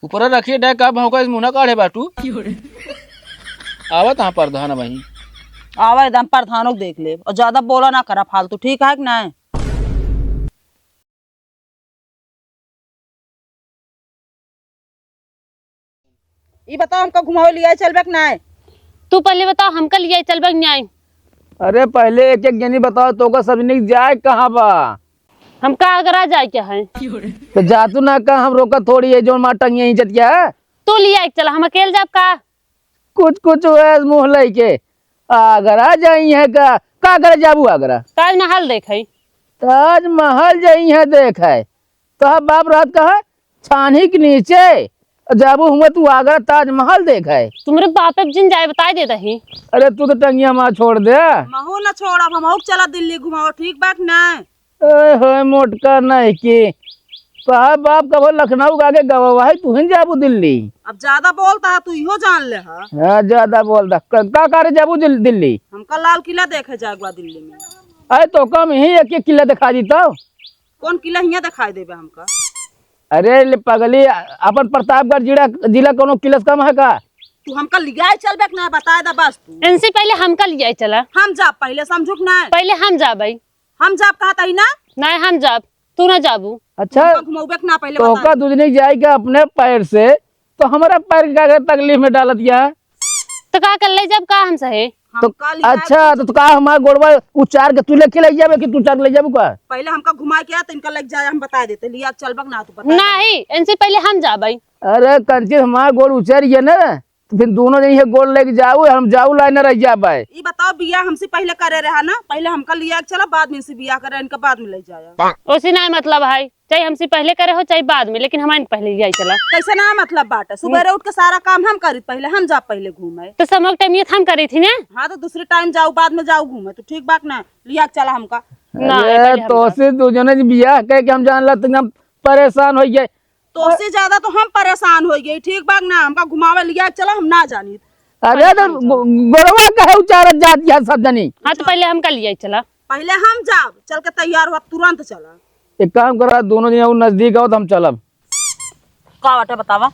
ऊपर रखिए डे का भौंका इस मुना काढ़े बाटू आवत हाँ प्रधान वही आवा एकदम प्रधानों देख ले और ज्यादा बोला ना करा फालतू, ठीक है कि नहीं? ये बताओ हमको घुमावे लिया चलबे कि नहीं? तू पहले बताओ हमका लिया चल बग न्याय। अरे पहले एक एक जनी बताओ तो का सबनी जाए कहाँ बा? हमका आगरा जाए क्या है? तो जातू ना का हम रोका थोड़ी है जो मार टंगिया ही जतिया है। तू लिया चल, हम अकेले जाब का? कुछ कुछ है मुँह लई के आगरा जाई है का करे जाबू आगरा? ताजमहल देखे। ताजमहल जाई है देख है तो बाप रात कहा छानी के नीचे जाबू हुआ तू आगरा ताजमहल देख है। तुम्हारे बाप जिन जाए बता दे दही। अरे तू तो टंगिया माँ छोड़ दे। महू ना छोड़ा, हम चला दिल्ली घुमाओ, ठीक बात नहीं? ओए मोटका नहीं की बाप कब लखनऊ आगे गवा है तू ही जाबू दिल्ली। अब ज्यादा बोलता है तू इहो जान ले हा। हाँ ज्यादा बोलता का करे जाबू दिल्ली? हमका लाल किला देखे जाएगा दिल्ली में। अरे तो कम ही एक एक किला दिखा दी तो। कौन किला हिया दिखाई देबे हमका? अरे ले पगली अपन प्रतापगढ़ जिला कोनो किला कम है का? तू हमका लिया चलबे कि नहीं बता दे बस तू। इनसे पहले हमका लिया चला। हम जाब पहले, समझुक नहीं? पहले हम जाबई। हम जाब कहता ही ना? नहीं हम जाब, तू ना जाबू। अच्छा घुमावे कि ना पहले तो बता का दूसरी जाएगा अपने पैर से तो हमारा पैर का तकलीफ में डालत दिया। तो का कर ले जब का हम सहे? तो अच्छा तो का हमारा गोड़वा उचार के तू लेके ले जाबे कि तू चार ले जाबू का? पहले हमका घुमा के तो इनका लग जाए, हम बता देते लिया चलबक ना तू बता। नहीं इनसे पहले हम जाबई। अरे कंची हमारा गोड़ उचरिए ना तो फिर दोनों जन ये गोड़ लेके जाऊ हम जाऊ लाइन रह जाबे। ये बताओ बिया हमसे पहले करे रहा ना? पहले हमका लिया चला, बाद में से बिया करे इनका बाद में ले जाया। उसी ना मतलब है, चाहे हमसे पहले करे हो चाहे बाद में, लेकिन हमारे पहले लिया चला। कैसे ना मतलब बात है? सुबह उठ के सारा काम हम करी, पहले हम जा पहले घूमे। तो समझ टाइम ये हम करी थी ना। हाँ तो दूसरे टाइम जाऊ बाद में जाऊ घूमे तो ठीक बात ना? लिया चला हमका। अरे तो से दो जने बियाह कह के हम जान ला हम परेशान हो गए। तो उससे ज्यादा तो हम परेशान हो गए, ठीक बात ना? हमका घुमावे लिया चला, हम ना जानी। अरे तो गोड़वा कहे उचारत जाती है सब जनी। हाँ तो पहले हमका लिया चला। पहले हम जाब, चल के तैयार हुआ तुरंत चला। एक काम करा दोनों जने नजदीक आओ तो हम चलब। का बाटे बतावा?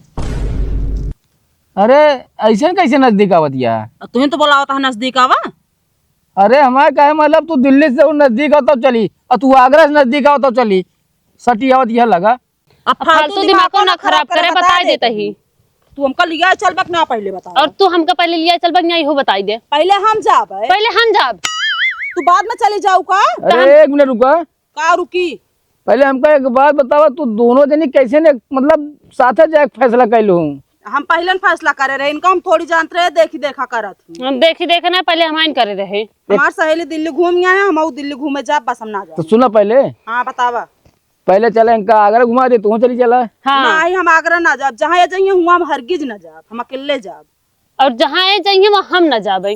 अरे ऐसे कैसे नजदीक आवत या? तुम तो बोला होता है नजदीक आवा। अरे हमारे कहे मतलब तू दिल्ली से नजदीक आओ तो चली और तू आगरा से नजदीक आओ तो चली। सटी आवत यह लगा। अब फालतू दिमाग को ना खराब करे, बता देता ही। तू हमका लिया चलबक ना पहले बता। और तू हमका पहले लिया चल बग नहीं हो बताई दे। पहले हम जाब, पहले हम जाब। तू बाद में चले जाऊ का? अरे एक मिनट रुका, का रुकी? पहले हमका एक बात बतावा तू दोनों जनी कैसे ने मतलब साथे जाए फैसला कैलू? हम पहले फैसला करे रहे, इनका हम थोड़ी जानते रहे, देखी देखा करत हूँ। हम देखी देखे ना पहले हमारे करे रहे। हमार सहेली दिल्ली घूम आए, हम दिल्ली घूमे जाब, बस हम ना तो जाए। सुना पहले हाँ बतावा। पहले चले इनका आगरा घुमा दे तू चली चला। हाँ नहीं हम आगरा ना जाब, जहाँ जाइए हुआ हम हरगिज ना जाब, हम अकेले जाब। और जहाँ जाइए वहाँ हम न जाबे।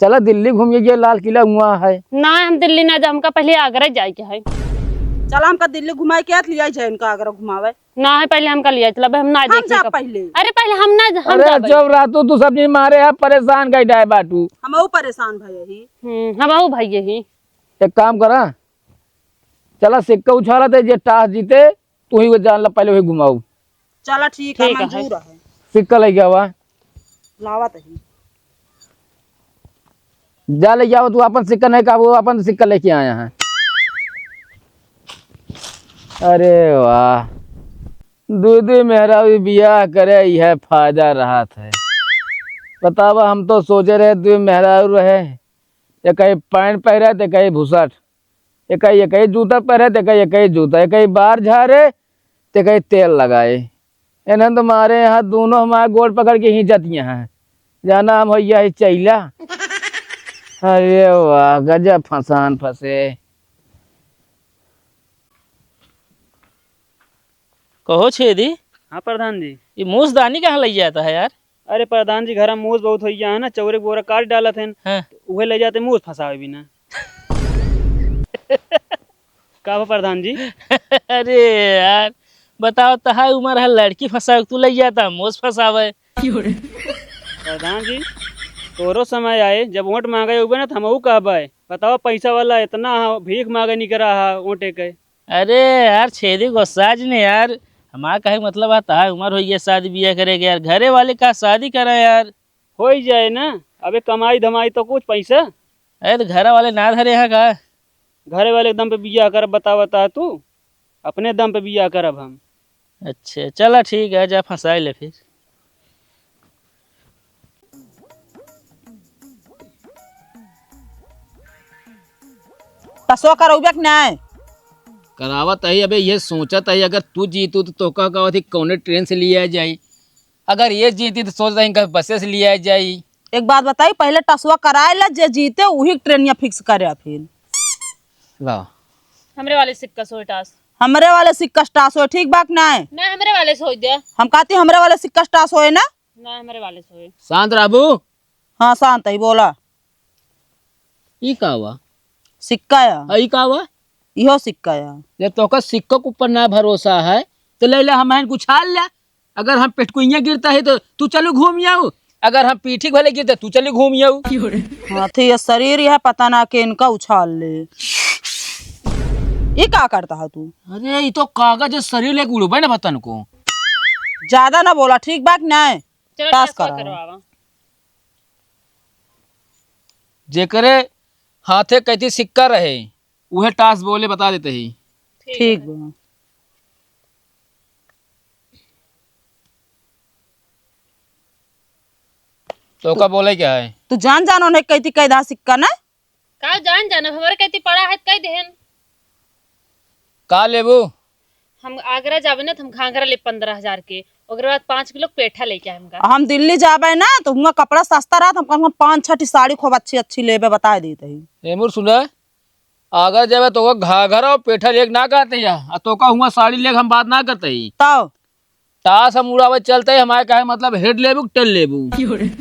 चला दिल्ली घूमिए, लाल किला हुआ है ना हम दिल्ली ना जा, हमका पहले आगरा जाए के है। चला हमका दिल्ली घुमाए के लिया जाए, इनका आगरा घुमावे। ना है पहले हमका लिया चला हम ना हम देखे जाब पहले। अरे पहले हम ना हम अरे जाबे। जब रातू तू सब मारे है परेशान गई डाय बाटू। हम परेशान भैया ही। हम आओ भाई यही। एक काम करा चला सिक्का उछाला थे जे टास जीते तू ही वो जान ला पहले वही घुमाऊ। चला ठीक है, ठीक है। मंजूर है। सिक्का ले गया हुआ लावत ही। जा ले गया तू अपन सिक्का नहीं का वो अपन सिक्का लेके आया है। अरे वाह दूध मेहरा बियाह करे यह फायदा रहा था। बतावा हम तो सोचे रहे दू मेहरा रहे, ये कहीं पैंट पहरे थे कहीं भूसट, ये कहीं जूता पहरे थे कहीं जूता, ये कहीं बाहर झारे ते कहीं तेल लगाए। इन्हें तो मारे यहाँ दोनों हमारे गोड़ पकड़ के ही जातियाँ हैं। जाना हम भैया ही चैला। अरे वाह गजब फसान फंसे। कहो छेदी। हाँ प्रधान जी। ये मूसदानी कहाँ ले जाता है यार? अरे प्रधान जी घर में मूस बहुत हो गया है ना, चौरे बोरा काट डालत है। हाँ। उहे ले जाते मूस फंसावे भी ना। का प्रधान जी? अरे यार बताओ तहाई उम्र है लड़की फंसावे तू ले जाता मूस फंसावे। प्रधान जी तोरो समय आए जब वोट मांगे हुए ना हम कहबे। बताओ पैसा वाला इतना भीख मांगे नहीं करा ओटे के। अरे यार छेदी गुस्सा ने यार हमारा कहे मतलब आता है उम्र हो गया शादी ब्याह करेगा यार, घरे वाले का शादी करा यार। हो ही जाए ना, अबे कमाई धमाई तो कुछ पैसा, अरे तो घर वाले ना धरे हैं का? घरे वाले दम पे बिया कर बतावता तू, अपने दम पे बिया कर अब हम। अच्छा चला ठीक है, जा फंसा ले फिर। टसवा करौबे कि नहीं? करावत है। अबे ये सोचत है अगर तू जीतू तो तोका का थी कौने ट्रेन से लिया जाई, अगर ये जीती तो सोच रही बसे से लिया जाई। एक बात बताई, पहले टसवा कराए ला, जे जीते वही ट्रेनिया फिक्स करे फिर। वाह, हमरे वाले सिक्का सोई टास। हमरे वाले सिक्का स्टास हो, ठीक बात नहीं? ना हमरे वाले सोई दे। हम कहती हमरे वाले सिक्का स्टास होए ना। ना हमरे वाले सोई। शांत राबू। हाँ शांत ही बोला। ई का हुआ? सिक्का या ई का हुआ? इहो सिक्का या। जब तोका सिक्कों के ऊपर ना भरोसा है तो ले ले हम उछाल ले। अगर हम पेटकुइया गिरता है तो तू चलो घूम आऊ, अगर हम पीठी भले गिरते तू चलो घूम आऊ। हाथी ये शरीर यह पता ना के इनका उछाल ले। ये क्या करता है तू? अरे ये तो कागज शरीर लेके उड़बे ना बतन को। ज्यादा ना बोला, ठीक बात नहीं? चलो टास टास करा। करवावा। जेकरे हाथे कहती सिक्का रहे उहे टास बोले बता देते ही। ठीक बा। तो का बोले क्या है? तू जान जानो नहीं कहती कैदा सिक्का ना। का जान जाना हमारे कहती पड़ा है कह देहन। का लेबू? हम आगरा जावे ना तो हम घाघरा ले 15,000 के, ओकरे बाद 5 किलो पेठा लेके आएम का। हम दिल्ली जाबे ना तो हुआ कपड़ा सस्ता रहा, हम कहूँगा 5-6 साड़ी खूब अच्छी अच्छी लेबे, बता देते ही। एमुर सुना, अगर जब तो घाघरा और पेठा लेके ना करते या तो का हुआ साड़ी लेके हम बात ना करते ही। तो टास हम उड़ावे चलते ही, हमारे कहे मतलब हेड लेबू टेल लेबू।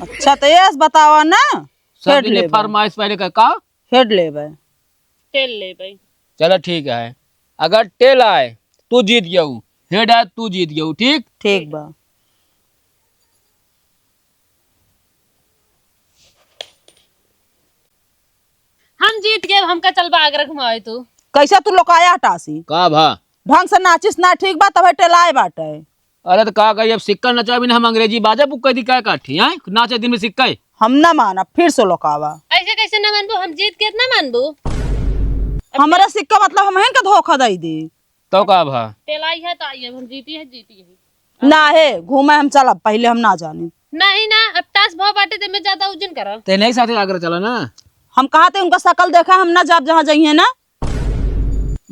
अच्छा तो ये बतावा ना। सब हेड ने लेबे। फरमाइश पहले का हेड लेबे। तेल ले भाई। चलो ठीक है, अगर टेल आए तू जीत गयू, हेड आए तू जीत गयू। ठीक ठीक बा। हम जीत गए, हमका चलबा आगरा घुमावे तू। कैसे तू लोकाया हटासी? का भा? ढंग से नाचिस ना, ठीक बा तब टेलाए बाटे। अरे तो का कही, अब सिक्का नचा भी ना हम अंग्रेजी बाजा बुक कर दी क्या काठी है नाचे दिन में सिक्का है? हम ना माना, फिर से लोकावा। ऐसे कैसे ना मानबू, हम जीत के ना मानबू। हमारा सिक्का मतलब हम हैं का धोखा दे दी। तो का भा? तेल आई है तो आई है, हम जीती है जीती है। ना है घूमे हम चला, पहले हम ना जाने। नहीं ना, अब टास भाव बाटे ते में ज्यादा वजन करा। ते नहीं साथे आगरा चला ना, हम कहा थे उनका शकल देखा, हम ना जब जहाँ जाइए ना।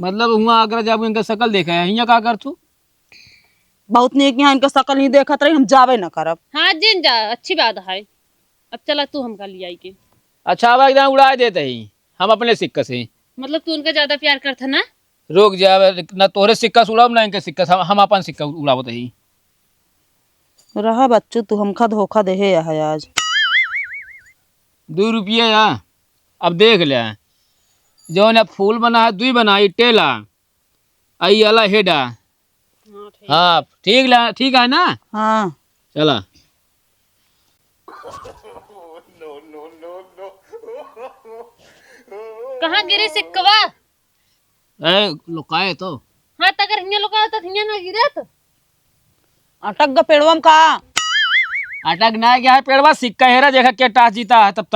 मतलब हुआ आगरा जब इनका शकल देखा है, यहाँ का कर तू? बहुत नीक यहाँ इनका शकल नहीं देखत रही, हम जावे ना करब। हाँ जिन जा, अच्छी बात है। अब चला तू हमका लिया के। अच्छा अब एकदम उड़ा देते ही हम अपने सिक्का से। मतलब तू उनका ज्यादा प्यार करता ना। रुक जा, ना तोरे सिक्का से उड़ाब ना इनके सिक्का से, हम अपन सिक्का उड़ावत ही। रहा बच्चू तू हमका धोखा दे है आज। 2 रुपये या अब देख ले, जो ने फूल बना है 2 बनाई टेला आई अला हेडा। हाँ ठीक है ना। हाँ चला कहाँ गिरे सिक्कवा? लुकाए तो हाँ तगर हिया लोग आता हिया ना गिरे तो। अटक ग पेड़वम का। अटक ना गया है पेड़वा, सिक्का हेरा देखा क्या टास जीता है, तब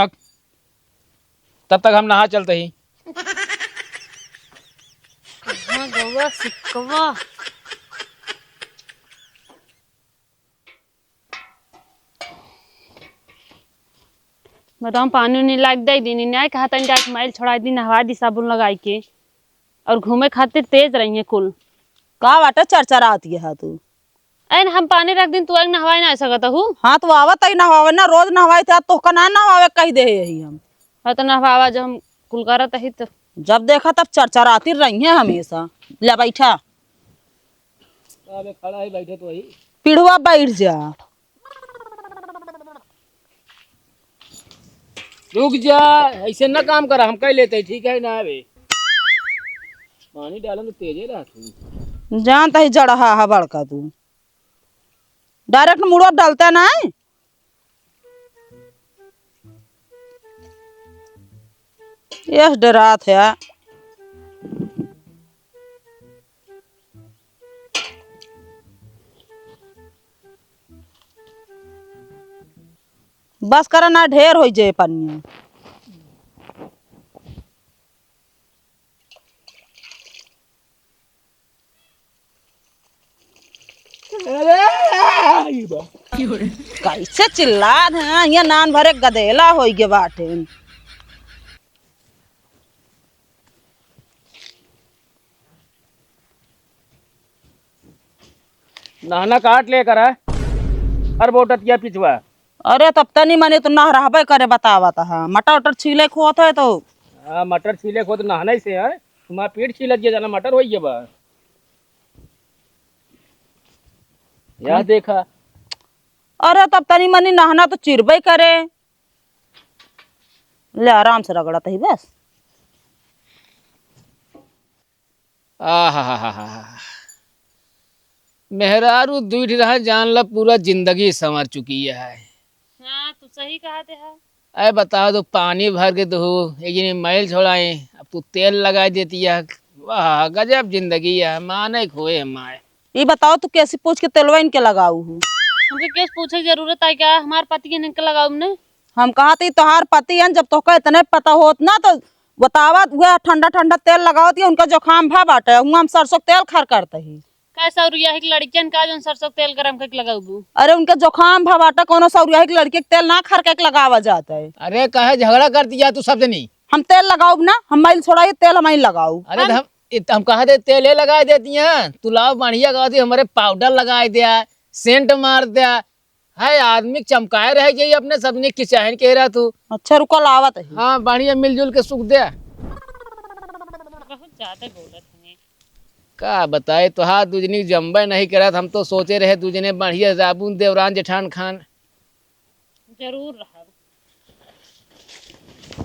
तक हम नहा चलते ही। कहाँ गवा सिक्कवा? बताओ पानी नहीं लाग दे दी, नहीं कहा तन जाके माइल छोड़ा दी, नहवा दी साबुन लगाई के, और घूमे खातिर तेज रही है कुल। का बाटे चरचरा आती है तू? ऐन हम पानी रख दिन तू एक नहवाई ना सकता हूँ। हाँ तो आवत ही नहवावे ना, रोज नहवाई थे तो का ना नहवावे कह दे यही हम। हाँ तो नहवावा जब हम कुल करत ही तो। जब देखा तब चरचराती रही है हमेशा। ले बैठा, खड़ा ही बैठे तो वही। पीढ़ुआ बैठ जा। रुक जा, ऐसे ना काम करा, हम कह लेते ठीक है ना। अबे पानी डालो तो तेजे रहा तू। जानता ही जड़हा है बड़का तू, डायरेक्ट मुड़वा डालता ना है। यह डरात है। बस करा ना ढेर हो जाए पनिया। कैसे चिल्ला है, ये नान भरे गदेला हो गए बाटे। नहाना काट लेकर है हर बोटत किया पिछवा। अरे तब तनी मने तो ना रहबे करे बतावा था मटर उटर छीले खोत है तो। हाँ मटर छीले को तो नहाना ही से है, तुम्हारा पेट छीलत गया जाना मटर हो गया बा। यह देखा। अरे तब तनी मनी नहाना तो चिरबे करे। ले आराम से रगड़ा ही बस। आहा मेहरारू दूध रहा जान ला पूरा जिंदगी संवर चुकी है। हाँ तू सही कहा थे है। अरे बता दो पानी भर के दो एक दिन मैल छोड़ाए, अब तू तेल लगा देती है। वाह गजब जिंदगी है, माँ नहीं खोए माए। ये बताओ तू कैसे पूछ के तेलवा इनके लगाऊ हूँ। हमके केस पूछे की जरूरत है क्या? हमारे पति के निकल लगाओ हमने। हम कहा थी तोहार पति हैं, जब तोके इतने पता होत ना तो बतावा वह ठंडा ठंडा तेल लगावत है, उनका जुकाम भा बाटे हम सरसों तेल खर करते ही। कैसा रुया है कि लड़कियन का जो सरसों तेल गरम करके लगाऊ। अरे उनके जुकाम भा बाटे कोनो सौरिया की लड़की के तेल ना खर के लगावा जाता है। अरे कहे झगड़ा कर दिया तू सबसे नहीं। हम तेल लगाऊ ना, हम मैल छोड़ाई तेल हम ही लगाऊ। अरे तो हम कहा थे तेल लगा देती हैं, तू लाओ बढ़िया कहा हमारे पाउडर लगा दिया, सेंट मार दिया है, आदमी चमकाए रह जाइए अपने सबने किचाहन कह रहा तू। अच्छा रुको लावत है। हाँ बढ़िया मिलजुल के सुख दे। बहुत ज्यादा बोलत है। का बताए तो हाँ दूजनी जम्बे नहीं करा, हम तो सोचे रहे दूजने बढ़िया साबुन देवरान जेठान खान। जरूर रहा।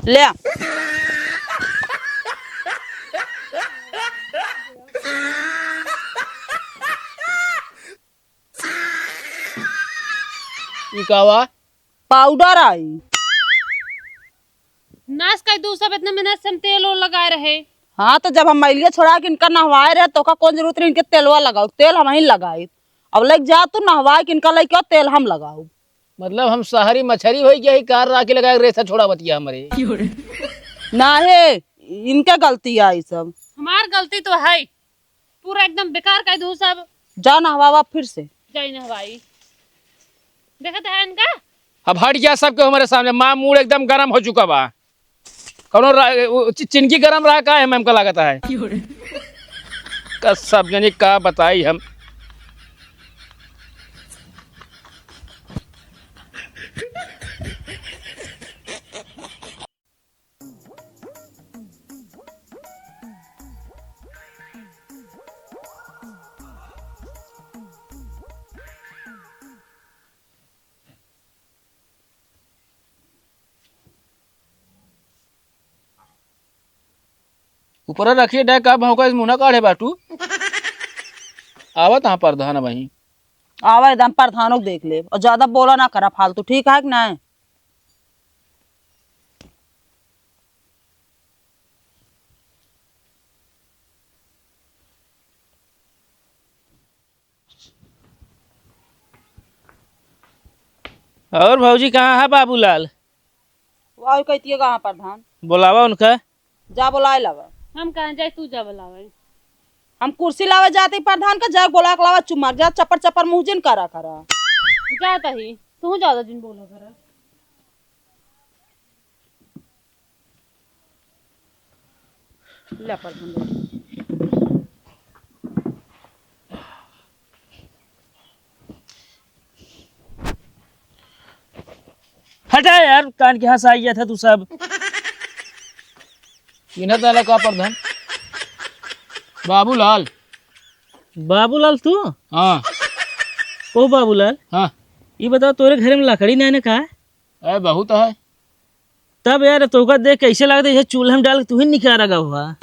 ले आ। कावा पाउडर आई। नाश का दूध सब इतने मेहनत से हम तेल और लगाए रहे। हाँ तो जब हम मैलिया छोड़ा के इनका नहवाए रहे तो का कौन जरूरत है इनके तेलवा लगाओ, तेल हम ही लगाई। अब लग जा तू नहवाए कि इनका लग क्या तेल हम लगाओ। मतलब हम शहरी मछरी हो गया ही कार राके लगा रेसा छोड़ा बतिया हमारे। ना है इनके गलती आई सब। हमार गलती तो है पूरा एकदम बेकार का दूध सब। जा नहवावा फिर से। जाई ना हवाई देखते है इनका। अब हट गया सबके हमारे सामने, माँ मूड एकदम गर्म हो चुका बा। कौनो चिनकी गरम रहा का है मैम का लागत है का सब जनी का बताई हम। ऊपर रखिए डे का भौका मुना काढ़े बाटू आवत हाँ प्रधान वही आवा एकदम प्रधानों को देख ले और ज्यादा बोला ना करा फालतू, ठीक है कि नहीं। और भौजी कहाँ है बाबूलाल? वही कहती है कहाँ प्रधान। बुलावा उनका। जा बोलाए लावा। हम कहाँ जाए तू जा बुलावे। हम कुर्सी लावे जाते प्रधान का जा बोला लावा चुम्मा जा चपर चपर मुँह जिन करा करा। जाता ही तू ज्यादा दिन बोला कर। ले प्रधान हटा यार कान के हंस आ गया था तू सब। इन्हें ताला का प्रधान बाबूलाल। बाबूलाल तू? हाँ ओ बाबूलाल हाँ ये बताओ तोरे घर में लकड़ी नहीं का है? अरे बहुत है। तब यार तोका देख कैसे लगता है चूल्हा में डाल के तू ही निकाल रहा हुआ।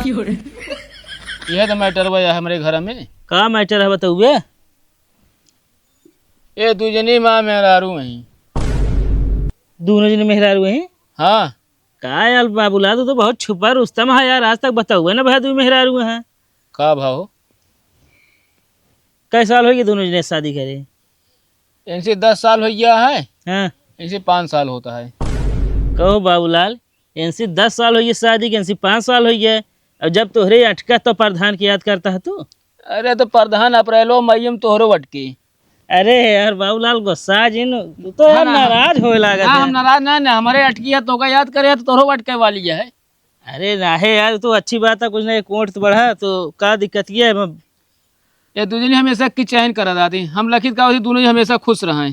यह तो मैटर हुआ हमारे घर में। का मैटर है बताओ। ये दूजनी माँ मेहरारू वही। दोनों जने मेहरारू हैं? हाँ का यार बाबूलाल तू तो बहुत छुपा रुस्तम है यार, आज तक बताओ ना भाई तू मेहरारू हैं। का भाव कई साल हो गए दोनों जने शादी करे? इनसे 10 साल हो गया है, हाँ इसे 5 साल होता है। कहो बाबूलाल, इनसे 10 साल हो गए शादी के, इनसे 5 साल हो गए। अब जब तोहरे अटका तो प्रधान की याद करता है तू। अरे तो प्रधान अप्रैलो मई में तोहरो अटकी। अरे यार बाबूलाल गुस्सा जिन तू तो यार नाराज होए लागत हाँ, हम है। नाराज ना हमारे अटकी है तो का याद करे तो तोहरो अटके वाली है। अरे नाहे यार, तो अच्छी बात है, कुछ नहीं कोर्ट तो बढ़ा तो का दिक्कत ये है। ये दूसरी हमेशा की चैन करा दादी, हम लखित का दोनों ही हमेशा खुश रहे।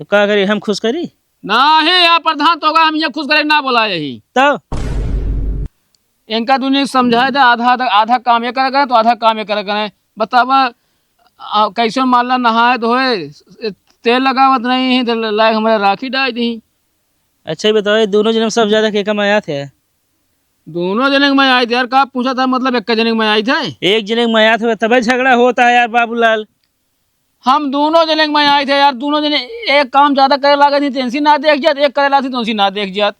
तो का करी, हम खुश करी ना ही यार प्रधान तो हम ये खुश करे ना बोला यही। तब इनका दुनिया समझाए था, आधा आधा आधा काम ये करे तो आधा काम ये करे। बतावा कैसे मानला नहाए धोए तेल लगावत नहीं है तो लायक हमारे राखी डाल दी। अच्छा ही बताओ, ये दोनों जन्म सब ज्यादा के कमाया थे। दोनों जने के मैं आई थी यार, का पूछा था मतलब एक जने के मैं आई थे। एक जने के माया थे तभी झगड़ा होता है यार बाबूलाल। हम दोनों जने के मैं आए थे यार, दोनों जने एक काम ज्यादा करे लगा थी तेंसी ना देख जात, एक करे ला थी तो ना देख जात।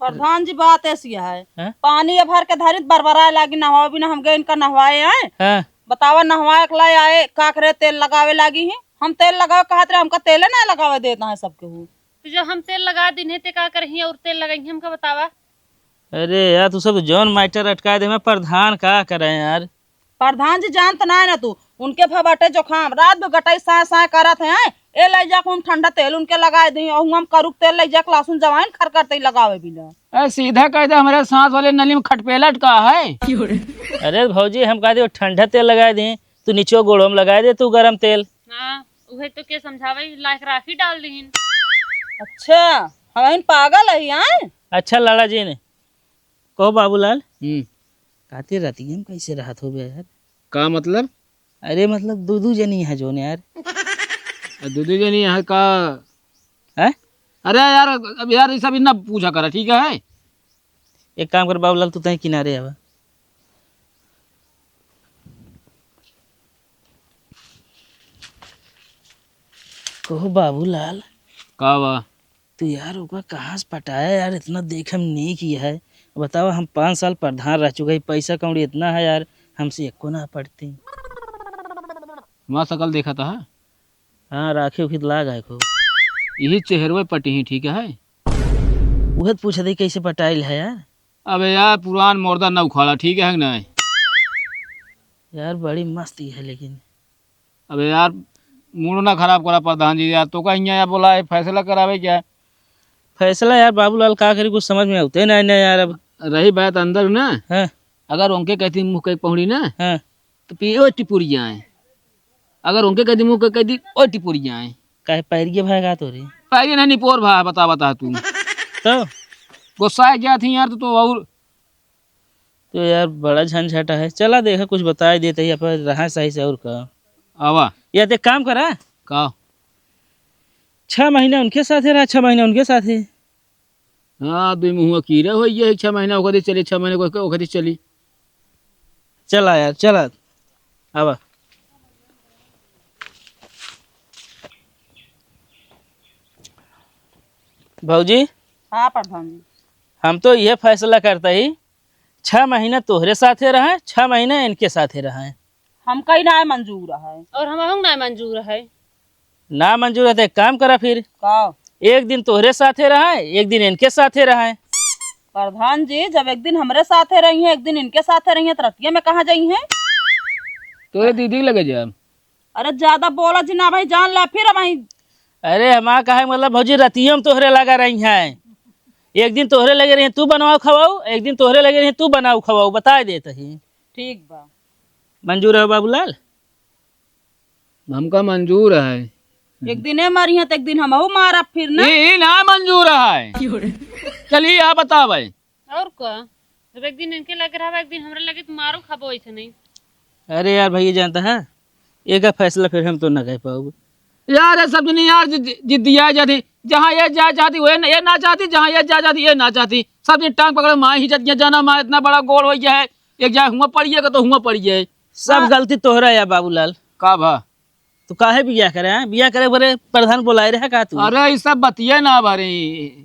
प्रधान जी बात ऐसी है, हाँ? पानी भर के धरित बरबराए लागी नहवा बिना हम गए इनका नहवाए आए। हाँ? बतावा नहवाए के लाए आए का करे तेल लगावे लागी है। हम तेल लगावे कहत रहे, हमका तेले ना लगावे देता है सबके हूँ। तो जब हम तेल लगा दिन ते का करही और तेल लगाई हमका बतावा। अरे यार तू सब जॉन माइटर अटका दे, मैं प्रधान का करे यार। प्रधान जी जानत ना है ना तू, उनके भबटे जोखाम रात में गटाई साय साय करत है। ए ले जाके हम ठंडा तेल उनके लगाए दी और हम करुक तेल ले जाके लहसुन जवाइन खर करते लगावे बिना। सीधा कह दे हमारे सांस वाले नली में खटपेलट का है। अरे भौजी हम कहा दे ठंडा तेल लगा दे, तू नीचे गोड़ों में लगा दे तू गरम तेल। हाँ उहे तो के समझावे लायक राखी डाल दीन। अच्छा हम पागल है आए। अच्छा लाला जी ने कहो बाबूलाल, कहते रहती हम कैसे राहत हो गया यार। का मतलब? अरे मतलब दूधू जनी है जो ने यार। दूधी जनी है का है? अरे यार अब यार ये सब इतना पूछा करा ठीक है। एक काम कर बाबूलाल, तू तहीं किनारे आवा। कहो बाबूलाल, का बा? तू यार ओका कहाँ से पटाया यार, इतना देख हम नहीं किया है। बताओ हम 5 साल प्रधान रह चुके हैं, पैसा कौड़ी इतना है यार, हमसे एको ना पड़ती। माँ शकल देखा था। हाँ राखी उखी ला गए को यही चेहरवे पटी ही ठीक है। वह तो पूछा दे कैसे पटाइल है यार। अबे यार पुरान मुर्दा न उखाड़ा ठीक है ना। यार बड़ी मस्ती है लेकिन। अबे यार मूड ना खराब करा प्रधान जी यार, तो का यहाँ बोला है फैसला करावे क्या? फैसला यार बाबूलाल का करी, कुछ समझ में आते ना यार। अब रही बात अंदर ना, हाँ अगर उनके कहती मुँह कहीं पहुड़ी ना हाँ तो फिर ओ टिपुरिया आए। अगर उनके कहती मुँह कहती ओ टिपुरिया आए। काहे पैरिए भागा तो रे। पाइए नहीं निपोर भा बता तू तो गुस्सा क्या थी यार तो और तो यार बड़ा झंझटा है। चला देखा कुछ बता देते ही अपन रहा सही से और का। आवा या तो एक काम करा, का 6 महीने उनके साथ रहा, 6 महीने उनके साथ ही। हाँ 2 मुँह कीड़े हो ये 6 महीना ओखदी चली, 6 महीने को ओखदी चली। चला यार चला आवा। भौजी हाँ प्रधान जी, हम तो यह फैसला करता ही 6 महीने तोहरे साथे रहा, 6 महीने इनके साथे रहा। हमका ही ना मंजूर है। और हम ना मंजूर है। ना मंजूर है तो एक काम करा फिर, का एक दिन तोहरे साथे रहा, एक दिन इनके साथे रहा। प्रधान जी जब एक दिन हमारे साथे रही है एक दिन इनके साथे रही है तो रतिया में कहाँ जाई है। तो दीदी लगे जा। अरे ज्यादा बोला जी ना भाई, जान ला फिर भाई। अरे हमारा कहा मतलब भौजी रतियम तोहरे लगा रही हैं, एक दिन तोहरे लगे रही तू बनाओ खवाओ, एक दिन तोहरे लगे रही तू बनाओ खवाओ, बता देता ही। ठीक बा। मंजूर है बाबूलाल? हमका मंजूर है। एक दिन मारी है तो एक दिन हम मारा फिर ना। ये ना मंजूर है। चलिए आप बताओ भाई। और का जब एक दिन इनके लगे रहा एक दिन हमरे लगे तो मारो खाबो ऐसे नहीं। अरे यार भैया जानता है एक का फैसला फिर हम तो ना कह पाओगे यार ये सब नहीं यार जिद्दी आ जाती, जहाँ ये जा जाती वो ये ना चाहती, जहाँ ये जा जाती ये ना चाहती। सब दिन टांग पकड़े माँ ही जाती जाना, माँ इतना बड़ा गोल हो गया है, एक जाए हुआ पड़िएगा तो हुआ पड़ जाए। सब गलती तोहरा या बाबूलाल। का भा तो काहे बिया करे हैं? बिया करे बरे प्रधान बुलाए रहे का तू? अरे ये सब बतिए ना भरी,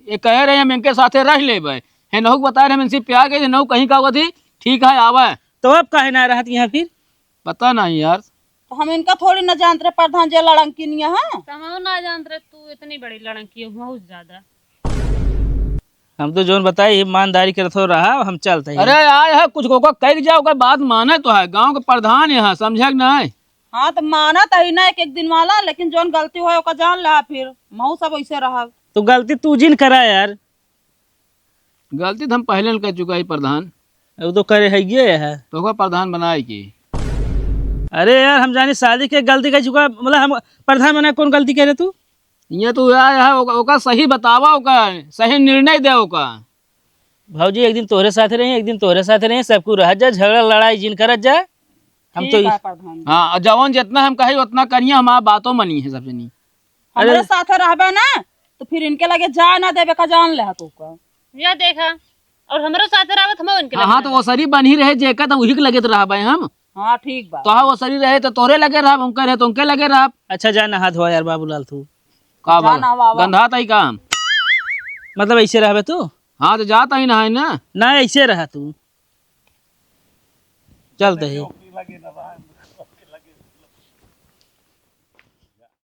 ये कह रहे हैं हम इनके साथे रह ले है नहु बता रहे हम इनसे प्यार के नहु कहीं का हुआ थी ठीक है आवा। तो अब काहे ना रहत यहाँ फिर? पता नहीं यार। तो हम इनका थोड़ी न जानते रहे प्रधान जी लड़ंकिनिया है। तमाम ना जान रहे तू इतनी बड़ी लड़की हो बहुत ज्यादा। हम तो जोन बताई ईमानदारी करत हो रहा हम चलते हैं। अरे यार है कुछ को कह जाओ का बात माने तो है गांव के प्रधान यहाँ समझे कि नहीं। हाँ तो माना तो ही ना एक दिन वाला, लेकिन जोन गलती हो ओका जान ला फिर महू सब ऐसे रहा। तो गलती तू जिन करा यार। गलती तो हम पहले न कह चुका है प्रधान। वो तो करे है ये है। तो का प्रधान बनाए की। अरे यार हम जानी शादी के गलती कर चुका, मतलब हम प्रधान बना कौन गलती करे तू। ये तो यार है ओका सही बतावा ओका सही निर्णय दे ओका। भाजी एक दिन तोहरे साथ रहे एक दिन तोहरे साथ रहे, सबको रह जा झगड़ा लड़ाई जिन करत जाए। हम तो ठीक है प्रधान जी। हाँ जवान जितना हम कही उतना करिए, हमारा बातों मनी है सबसे नहीं। हमारे साथ रहबे ना तो फिर इनके लगे जा ना देवे का जान ले तो का। या देखा और हमारे साथ रहत हम उनके हाँ तो वो सरी बनी रहे जेका तो वही के लगे तो रहा भाई हम। हाँ ठीक बा। तो हाँ वो सरी रहे तो तोरे लगे रहा, उनके रहे तो उनके लगे रहा। अच्छा जाना हाथ धोआ यार बाबूलाल तू। का जाना वावा। गंधा तई काम। मतलब ऐसे रहे तू हाँ तो जाता ही ना है ना। ना ऐसे रहा तू। चलते ही